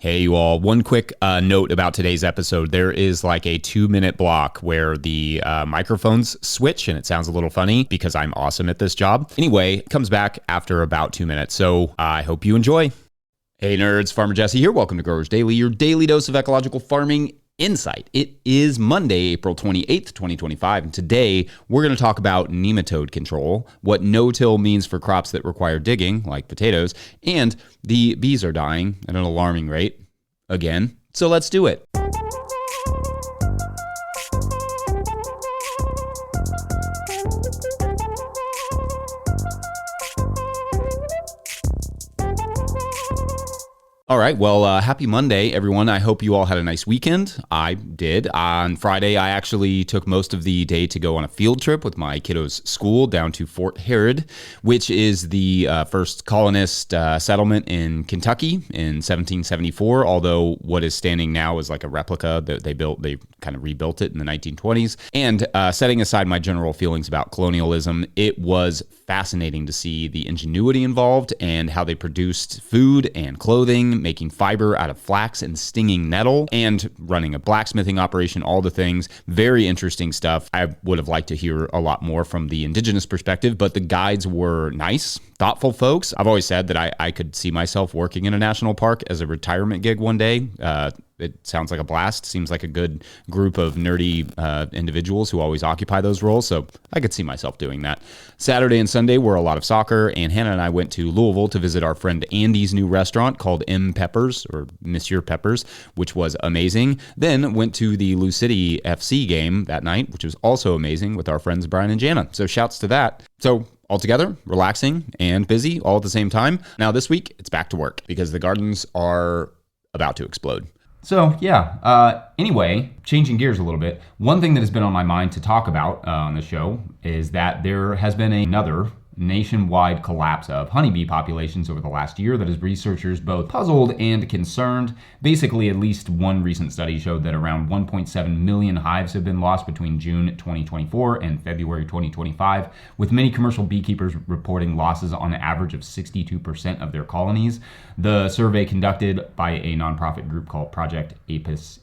Hey, you all. One quick note about today's episode. There is like a 2-minute block where the microphones switch and it sounds a little funny because I'm awesome at this job. Anyway, it comes back after about 2 minutes. So I hope you enjoy. Hey, nerds. Farmer Jesse here. Welcome to Growers Daily, your daily dose of ecological farming insight. It is Monday, April 28th, 2025, and today we're going to talk about nematode control, what no-till means for crops that require digging, like potatoes, and the bees are dying at an alarming rate again. So let's do it. All right. Well, happy Monday, everyone. I hope you all had a nice weekend. I did. On Friday, I actually took most of the day to go on a field trip with my kiddos' school down to Fort Herod, which is the first colonist settlement in Kentucky in 1774, although what is standing now is like a replica that they kind of rebuilt it in the 1920s. And setting aside my general feelings about colonialism, it was fascinating to see the ingenuity involved and how they produced food and clothing, making fiber out of flax and stinging nettle, and running a blacksmithing operation, all the things. Very interesting stuff. I would have liked to hear a lot more from the indigenous perspective, but the guides were nice, thoughtful folks. I've always said that I could see myself working in a national park as a retirement gig one day. It sounds like a blast. Seems like a good group of nerdy individuals who always occupy those roles. So I could see myself doing that. Saturday and Sunday were a lot of soccer, and Hannah and I went to Louisville to visit our friend Andy's new restaurant called M. Peppers, or Monsieur Peppers, which was amazing. Then went to the Lou City FC game that night, which was also amazing with our friends Brian and Jana. So shouts to that. So altogether, relaxing and busy all at the same time. Now this week, it's back to work because the gardens are about to explode. So anyway, changing gears a little bit, one thing that has been on my mind to talk about on the show is that there has been another nationwide collapse of honeybee populations over the last year that has researchers both puzzled and concerned. Basically, at least one recent study showed that around 1.7 million hives have been lost between June 2024 and February 2025, with many commercial beekeepers reporting losses on an average of 62% of their colonies. The survey conducted by a nonprofit group called Project Apis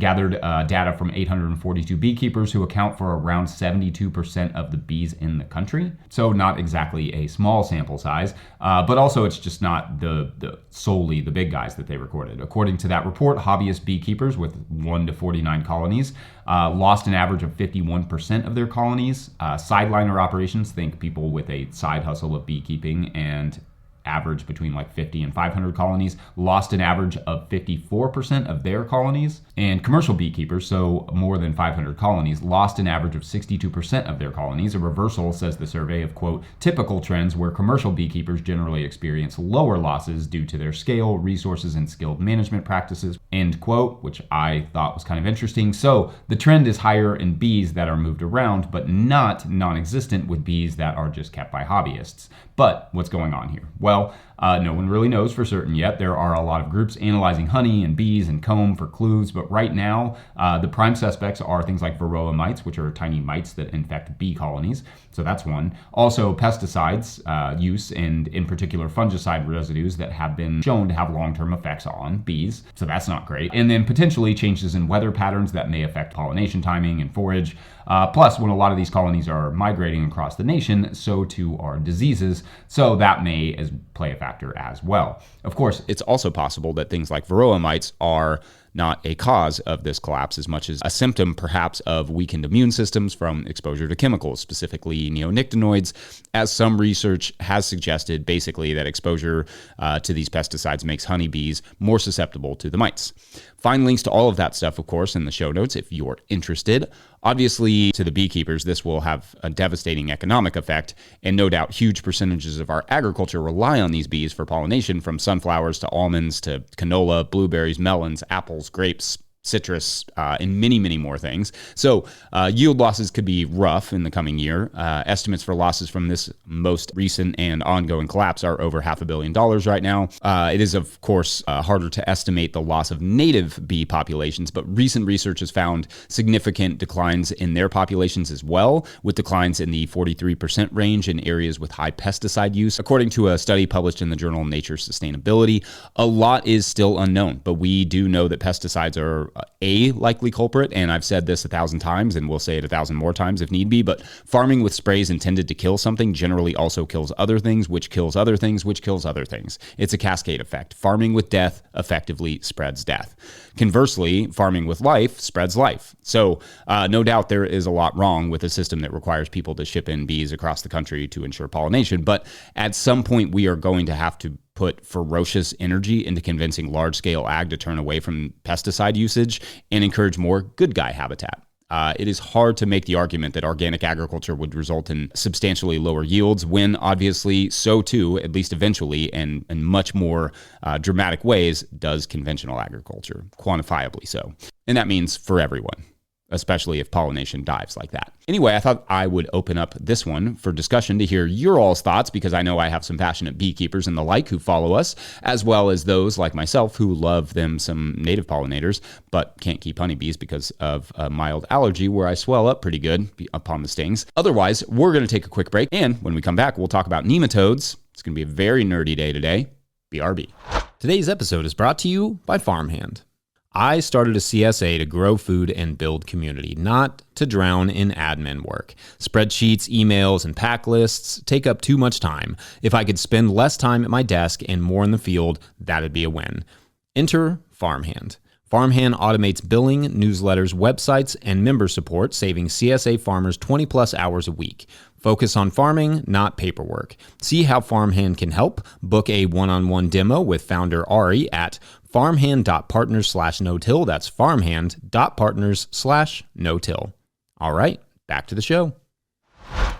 gathered data from 842 beekeepers who account for around 72% of the bees in the country. So not exactly a small sample size, but also it's just not the solely the big guys that they recorded. According to that report, hobbyist beekeepers with 1 to 49 colonies lost an average of 51% of their colonies. Sideliner operations, think people with a side hustle of beekeeping and average between like 50 and 500 colonies, lost an average of 54% of their colonies. And commercial beekeepers, so more than 500 colonies, lost an average of 62% of their colonies, a reversal, says the survey, of, quote, typical trends where commercial beekeepers generally experience lower losses due to their scale, resources, and skilled management practices, end quote, which I thought was kind of interesting. So the trend is higher in bees that are moved around, but not non-existent with bees that are just kept by hobbyists. But what's going on here? Well, no one really knows for certain yet. There are a lot of groups analyzing honey and bees and comb for clues, but right now, the prime suspects are things like varroa mites, which are tiny mites that infect bee colonies. So that's one. Also, pesticides use, and in particular fungicide residues that have been shown to have long-term effects on bees. So that's not great. And then potentially changes in weather patterns that may affect pollination timing and forage. Plus, when a lot of these colonies are migrating across the nation, so too are diseases. So that may play a factor as well. Of course, it's also possible that things like varroa mites are not a cause of this collapse as much as a symptom perhaps of weakened immune systems from exposure to chemicals, specifically neonicotinoids, as some research has suggested basically that exposure to these pesticides makes honeybees more susceptible to the mites. Find links to all of that stuff, of course, in the show notes if you're interested. Obviously, to the beekeepers, this will have a devastating economic effect, and no doubt huge percentages of our agriculture rely on these bees for pollination, from sunflowers to almonds to canola, blueberries, melons, apples, grapes, citrus, and many, many more things. So yield losses could be rough in the coming year. Estimates for losses from this most recent and ongoing collapse are over $500 million right now. It is, of course, harder to estimate the loss of native bee populations, but recent research has found significant declines in their populations as well, with declines in the 43% range in areas with high pesticide use. According to a study published in the journal Nature Sustainability, a lot is still unknown, but we do know that pesticides are a likely culprit, and I've said this 1,000 times and we'll say it 1,000 more times if need be, but farming with sprays intended to kill something generally also kills other things, which kills other things, which kills other things. It's a cascade effect. Farming with death effectively spreads death. Conversely, farming with life spreads life. So no doubt there is a lot wrong with a system that requires people to ship in bees across the country to ensure pollination, but at some point we are going to have to put ferocious energy into convincing large-scale ag to turn away from pesticide usage and encourage more good guy habitat. It is hard to make the argument that organic agriculture would result in substantially lower yields when obviously so too, at least eventually, and in much more dramatic ways, does conventional agriculture, quantifiably so. And that means for everyone, especially if pollination dives like that. Anyway, I thought I would open up this one for discussion to hear your all's thoughts, because I know I have some passionate beekeepers and the like who follow us, as well as those like myself who love them some native pollinators, but can't keep honeybees because of a mild allergy where I swell up pretty good upon the stings. Otherwise, we're going to take a quick break, and when we come back, we'll talk about nematodes. It's going to be a very nerdy day today. BRB. Today's episode is brought to you by Farmhand. I started a CSA to grow food and build community, not to drown in admin work. Spreadsheets, emails, and pack lists take up too much time. If I could spend less time at my desk and more in the field, that'd be a win. Enter Farmhand. Farmhand automates billing, newsletters, websites, and member support, saving CSA farmers 20 plus hours a week. Focus on farming, not paperwork. See how Farmhand can help. Book a one-on-one demo with founder Ari at farmhand.partners/no-till. That's farmhand.partners/no-till. All right, back to the show.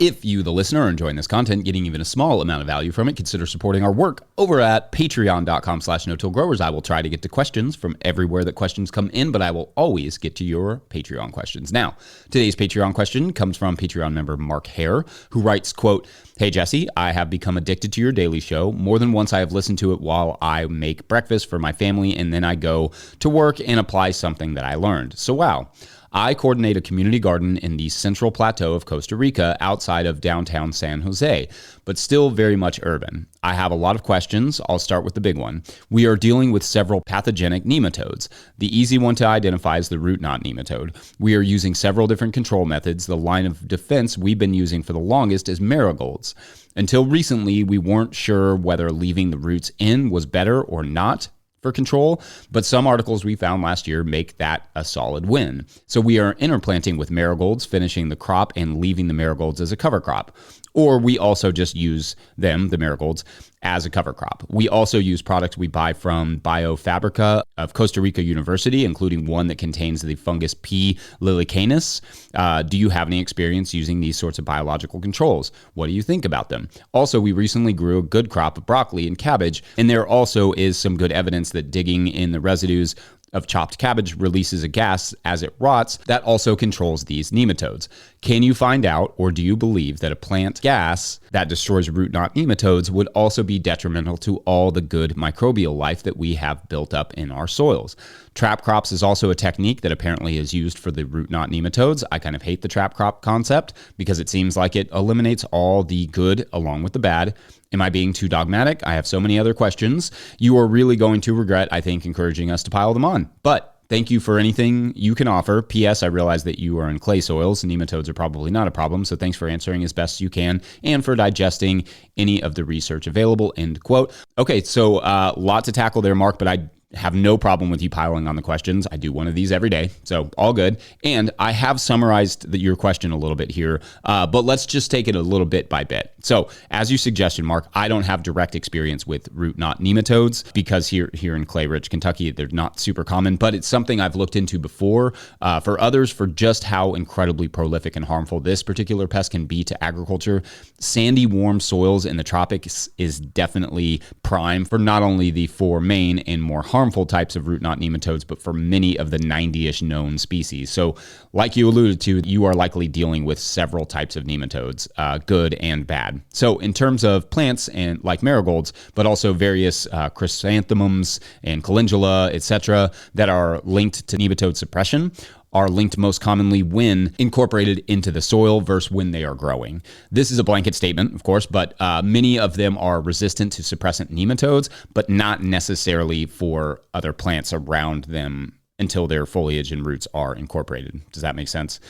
If you, the listener, are enjoying this content, getting even a small amount of value from it, consider supporting our work over at patreon.com/no-till-growers. I will try to get to questions from everywhere that questions come in, but I will always get to your Patreon questions. Now, today's Patreon question comes from Patreon member Mark Hare, who writes, quote, "Hey Jesse, I have become addicted to your daily show. More than once I have listened to it while I make breakfast for my family, and then I go to work and apply something that I learned. So wow. I coordinate a community garden in the central plateau of Costa Rica outside of downtown San Jose, but still very much urban. I have a lot of questions. I'll start with the big one. We are dealing with several pathogenic nematodes. The easy one to identify is the root knot nematode. We are using several different control methods. The line of defense we've been using for the longest is marigolds. Until recently, we weren't sure whether leaving the roots in was better or not for control, but some articles we found last year make that a solid win. So we are interplanting with marigolds, finishing the crop and leaving the marigolds as a cover crop. Or we also just use them, the marigolds, as a cover crop. We also use products we buy from Biofabrica of Costa Rica University, including one that contains the fungus P. lilicanus. Do you have any experience using these sorts of biological controls? What do you think about them? Also, we recently grew a good crop of broccoli and cabbage, and there also is some good evidence that digging in the residues of chopped cabbage releases a gas as it rots that also controls these nematodes. Can you find out, or do you believe that a plant gas that destroys root knot nematodes would also be detrimental to all the good microbial life that we have built up in our soils? Trap crops is also a technique that apparently is used for the root knot nematodes. I kind of hate the trap crop concept because it seems like it eliminates all the good along with the bad. Am I being too dogmatic? I have so many other questions. You are really going to regret, I think, encouraging us to pile them on. But thank you for anything you can offer. P.S. I realize that you are in clay soils. Nematodes are probably not a problem, so thanks for answering as best you can and for digesting any of the research available, end quote. Okay, so lot to tackle there, Mark, but I have no problem with you piling on the questions. I do one of these every day, so all good. And I have summarized your question a little bit here, but let's just take it a little bit by bit. So as you suggested, Mark, I don't have direct experience with root knot nematodes because here in clay-rich Kentucky, they're not super common, but it's something I've looked into before. For others, for just how incredibly prolific and harmful this particular pest can be to agriculture, sandy, warm soils in the tropics is definitely prime for not only the four main and more harmful harmful types of root knot nematodes, but for many of the 90-ish known species. So like you alluded to, you are likely dealing with several types of nematodes, good and bad. So in terms of plants and like marigolds, but also various chrysanthemums and calendula, etc., that are linked to nematode suppression, are linked most commonly when incorporated into the soil versus when they are growing. This is a blanket statement, of course, but many of them are resistant to suppressant nematodes, but not necessarily for other plants around them until their foliage and roots are incorporated. Does that make sense?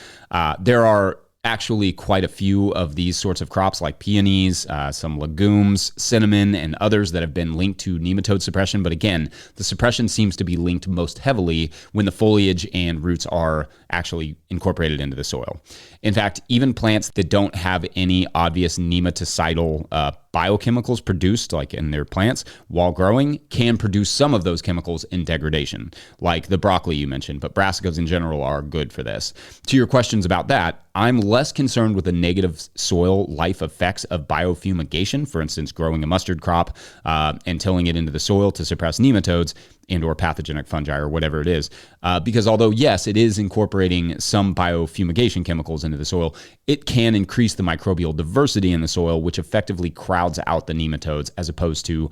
There are actually quite a few of these sorts of crops like peonies, some legumes, cinnamon, and others that have been linked to nematode suppression. But again, the suppression seems to be linked most heavily when the foliage and roots are actually incorporated into the soil. In fact, even plants that don't have any obvious nematocidal biochemicals produced, like in their plants, while growing, can produce some of those chemicals in degradation, like the broccoli you mentioned, but brassicas in general are good for this. To your questions about that, I'm less concerned with the negative soil life effects of biofumigation, for instance, growing a mustard crop and tilling it into the soil to suppress nematodes and or pathogenic fungi or whatever it is. Because although, yes, it is incorporating some biofumigation chemicals into the soil, it can increase the microbial diversity in the soil, which effectively crowds out the nematodes as opposed to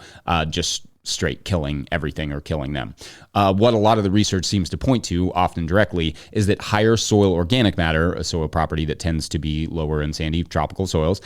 just straight killing everything or killing them. What a lot of the research seems to point to, often directly, is that higher soil organic matter, a soil property that tends to be lower in sandy tropical soils,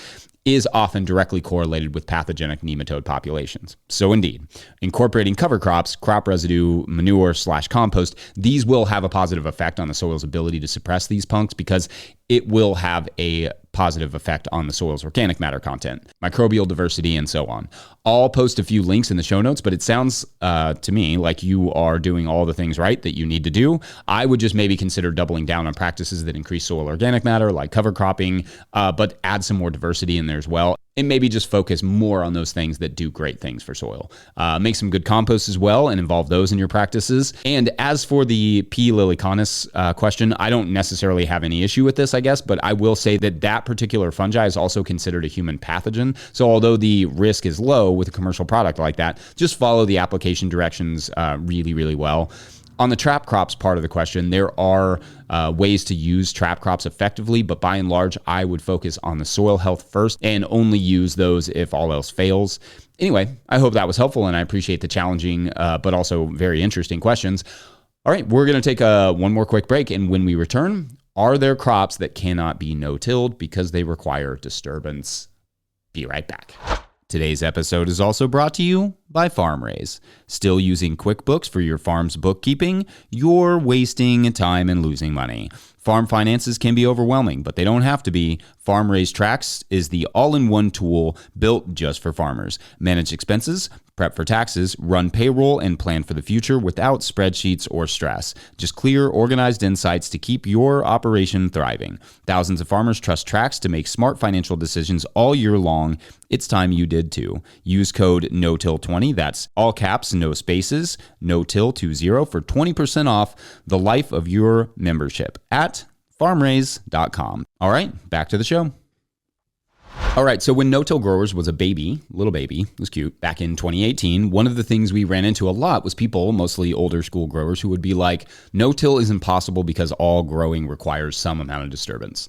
is often directly correlated with pathogenic nematode populations. So indeed, incorporating cover crops, crop residue, manure/compost, these will have a positive effect on the soil's ability to suppress these punks because it will have a positive effect on the soil's organic matter content, microbial diversity, and so on. I'll post a few links in the show notes, but it sounds to me like you are doing all the things right that you need to do. I would just maybe consider doubling down on practices that increase soil organic matter, like cover cropping, but add some more diversity in there as well. And maybe just focus more on those things that do great things for soil. Make some good compost as well and involve those in your practices. And as for the P. lilicanis question, I don't necessarily have any issue with this, I guess, but I will say that that particular fungi is also considered a human pathogen. So although the risk is low with a commercial product like that, just follow the application directions really, really well. On the trap crops part of the question, there are ways to use trap crops effectively, but by and large, I would focus on the soil health first and only use those if all else fails. Anyway, I hope that was helpful, and I appreciate the challenging but also very interesting questions. All right, we're going to take one more quick break, and when we return, are there crops that cannot be no-tilled because they require disturbance? Be right back. Today's episode is also brought to you by FarmRaise. Still using QuickBooks for your farm's bookkeeping? You're wasting time and losing money. Farm finances can be overwhelming, but they don't have to be. FarmRaise Tracks is the all-in-one tool built just for farmers. Manage expenses, prep for taxes, run payroll, and plan for the future without spreadsheets or stress. Just clear, organized insights to keep your operation thriving. Thousands of farmers trust Tracks to make smart financial decisions all year long. It's time you did too. Use code NOTIL20, that's all caps, no spaces, NOTIL20 for 20% off the life of your membership at farmraise.com. All right, back to the show. All right, so when no-till growers was a baby, little baby, it was cute, back in 2018, one of the things we ran into a lot was people, mostly older school growers, who would be like, no-till is impossible because all growing requires some amount of disturbance.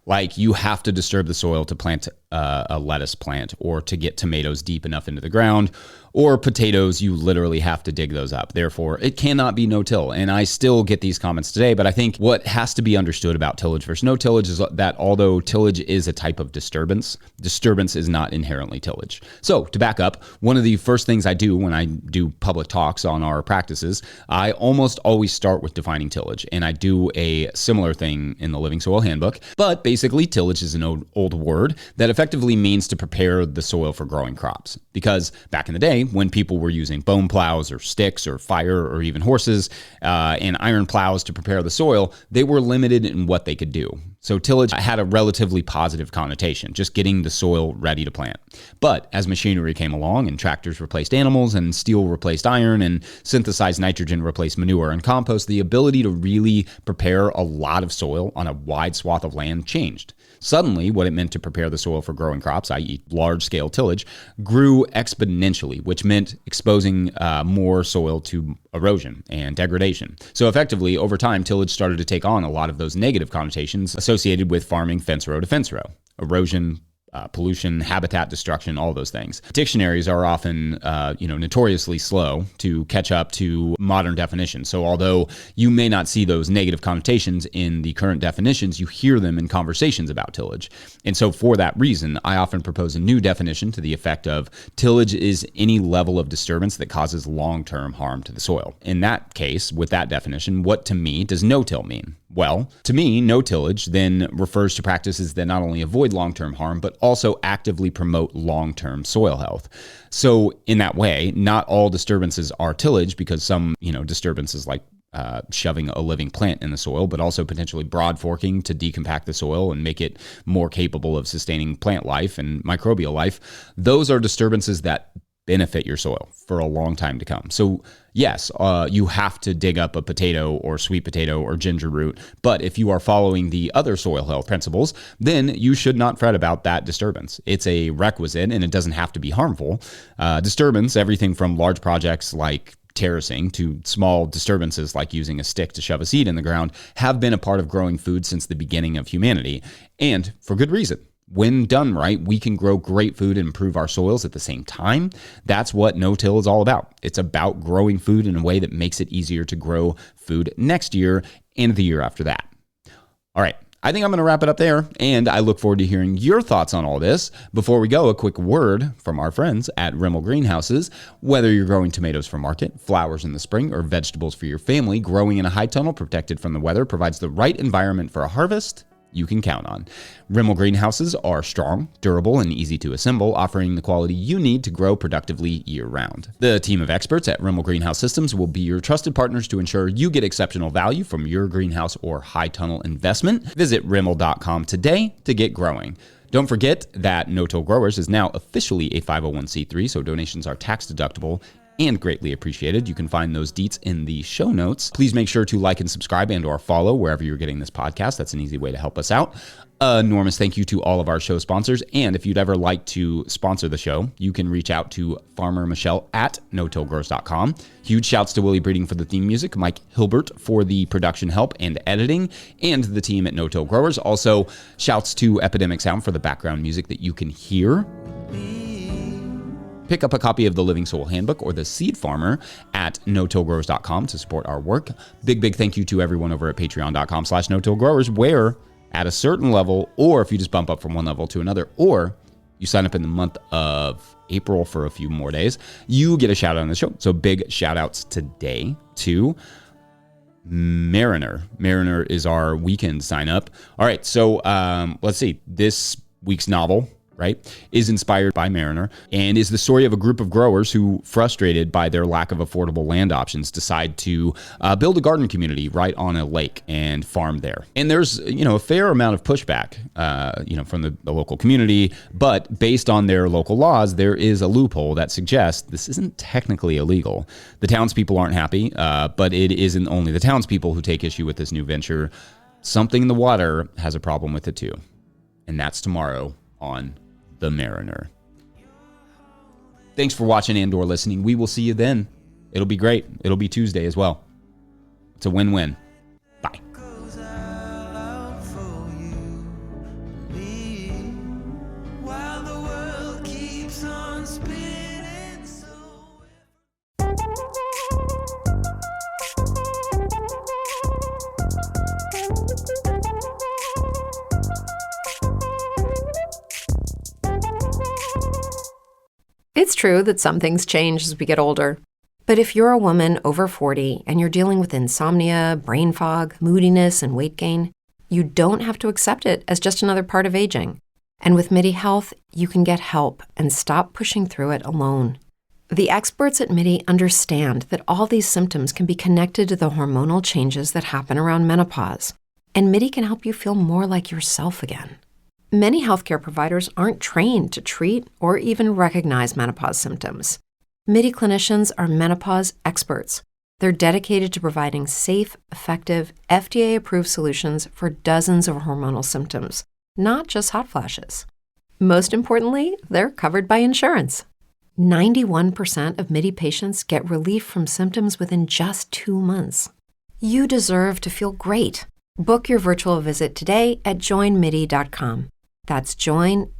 Like you have to disturb the soil to plant a lettuce plant or to get tomatoes deep enough into the ground, or potatoes, you literally have to dig those up. Therefore, it cannot be no-till. And I still get these comments today, but I think what has to be understood about tillage versus no tillage is that although tillage is a type of disturbance, disturbance is not inherently tillage. So to back up, one of the first things I do when I do public talks on our practices, I almost always start with defining tillage. And I do a similar thing in the Living Soil Handbook. But basically, tillage is an old word that effectively means to prepare the soil for growing crops. Because back in the day, when people were using bone plows or sticks or fire or even horses and iron plows to prepare the soil, they were limited in what they could do. So tillage had a relatively positive connotation, just getting the soil ready to plant. But as machinery came along and tractors replaced animals and steel replaced iron and synthesized nitrogen replaced manure and compost, the ability to really prepare a lot of soil on a wide swath of land changed. Suddenly, what it meant to prepare the soil for growing crops, i.e. large-scale tillage, grew exponentially, which meant exposing more soil to erosion and degradation. So effectively, over time, tillage started to take on a lot of those negative connotations associated with farming fence row to fence row. Erosion, pollution, habitat destruction, all those things. Dictionaries are often, notoriously slow to catch up to modern definitions. So although you may not see those negative connotations in the current definitions, you hear them in conversations about tillage. And so for that reason, I often propose a new definition to the effect of tillage is any level of disturbance that causes long-term harm to the soil. In that case, with that definition, what to me does no-till mean? Well, to me, no tillage then refers to practices that not only avoid long-term harm, but also actively promote long-term soil health. So in that way, not all disturbances are tillage, because some, disturbances like shoving a living plant in the soil, but also potentially broad forking to decompact the soil and make it more capable of sustaining plant life and microbial life. Those are disturbances that benefit your soil for a long time to come. So yes, you have to dig up a potato or sweet potato or ginger root, but if you are following the other soil health principles, then you should not fret about that disturbance. It's a requisite and it doesn't have to be harmful. Disturbance, everything from large projects like terracing to small disturbances like using a stick to shove a seed in the ground, have been a part of growing food since the beginning of humanity, and for good reason. When done right, we can grow great food and improve our soils at the same time. That's what no-till is all about. It's about growing food in a way that makes it easier to grow food next year and the year after that. All right, I think I'm going to wrap it up there, and I look forward to hearing your thoughts on all this. Before we go, a quick word from our friends at Rimmel Greenhouses. Whether you're growing tomatoes for market, flowers in the spring, or vegetables for your family, growing in a high tunnel protected from the weather provides the right environment for a harvest you can count on. Rimmel Greenhouses are strong, durable, and easy to assemble, offering the quality you need to grow productively year-round. The team of experts at Rimmel Greenhouse Systems will be your trusted partners to ensure you get exceptional value from your greenhouse or high tunnel investment. Visit rimmel.com today to get growing. Don't forget that No-Till Growers is now officially a 501c3, so donations are tax deductible and greatly appreciated. You can find those deets in the show notes. Please make sure to like and subscribe and or follow wherever you're getting this podcast. That's an easy way to help us out. Enormous thank you to all of our show sponsors. And if you'd ever like to sponsor the show, you can reach out to Farmer Michelle at notillgrowers.com. Huge shouts to Willie Breeding for the theme music, Mike Hilbert for the production help and editing, and the team at No-Till Growers. Also, shouts to Epidemic Sound for the background music that you can hear. Pick up a copy of the Living Soil Handbook or the Seed Farmer at notillgrowers.com to support our work. Big thank you to everyone over at patreon.com/notillgrowers, where at a certain level, or if you just bump up from one level to another, or you sign up in the month of April for a few more days, you get a shout out on the show. So big shout outs today to Mariner. Mariner is our weekend sign up. All right, so let's see. This week's novel, right, is inspired by Mariner and is the story of a group of growers who, frustrated by their lack of affordable land options, decide to build a garden community right on a lake and farm there. And there's, a fair amount of pushback, from the local community, but based on their local laws, there is a loophole that suggests this isn't technically illegal. The townspeople aren't happy, but it isn't only the townspeople who take issue with this new venture. Something in the water has a problem with it too. And that's tomorrow on The Mariner. Thanks for watching and or listening. We will see you then. It'll be great. It'll be Tuesday as well. It's a win-win. Bye. It's true that some things change as we get older. But if you're a woman over 40 and you're dealing with insomnia, brain fog, moodiness, and weight gain, you don't have to accept it as just another part of aging. And with MIDI Health, you can get help and stop pushing through it alone. The experts at MIDI understand that all these symptoms can be connected to the hormonal changes that happen around menopause. And MIDI can help you feel more like yourself again. Many healthcare providers aren't trained to treat or even recognize menopause symptoms. MIDI clinicians are menopause experts. They're dedicated to providing safe, effective, FDA-approved solutions for dozens of hormonal symptoms, not just hot flashes. Most importantly, they're covered by insurance. 91% of MIDI patients get relief from symptoms within just 2 months. You deserve to feel great. Book your virtual visit today at joinmidi.com. That's joinmidi.com.